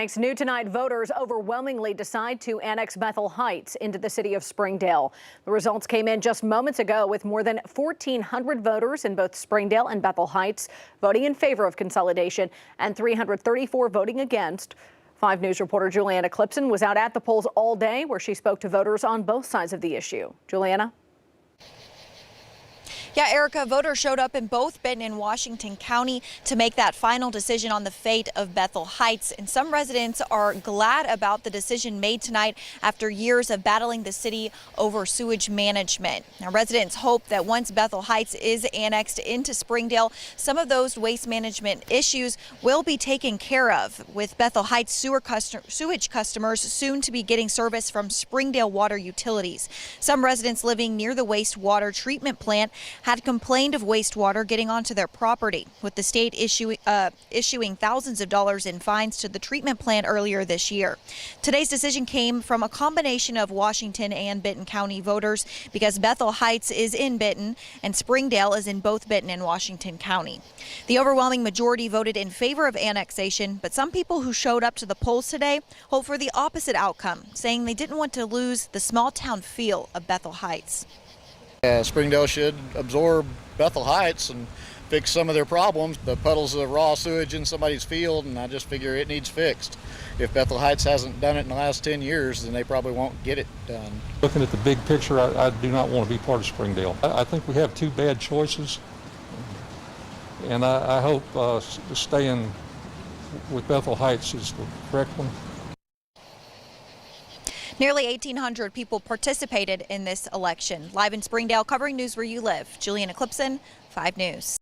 Thanks. New tonight, voters overwhelmingly decide to annex Bethel Heights into the city of Springdale. The results came in just moments ago with more than 1,400 voters in both Springdale and Bethel Heights voting in favor of consolidation and 334 voting against. 5 News reporter Juliana Clipson was out at the polls all day where she spoke to voters on both sides of the issue. Juliana? Yeah, Erica, voters showed up in both Benton and Washington County to make that final decision on the fate of Bethel Heights. And some residents are glad about the decision made tonight after years of battling the city over sewage management. Now, residents hope that once Bethel Heights is annexed into Springdale, some of those waste management issues will be taken care of, with Bethel Heights sewage customers soon to be getting service from Springdale Water Utilities. Some residents living near the wastewater treatment plant had complained of wastewater getting onto their property, with the state issuing thousands of dollars in fines to the treatment plant earlier this year. Today's decision came from a combination of Washington and Benton County voters because Bethel Heights is in Benton and Springdale is in both Benton and Washington County. The overwhelming majority voted in favor of annexation, but some people who showed up to the polls today hope for the opposite outcome, saying they didn't want to lose the small town feel of Bethel Heights. Springdale should absorb Bethel Heights and fix some of their problems. The puddles of raw sewage in somebody's field, and I just figure it needs fixed. If Bethel Heights hasn't done it in the last 10 years, then they probably won't get it done. Looking at the big picture, I do not want to be part of Springdale. I think we have 2 bad choices, and I hope staying with Bethel Heights is the correct one. Nearly 1,800 people participated in this election. Live in Springdale, covering news where you live, Juliana Clipson, 5 News.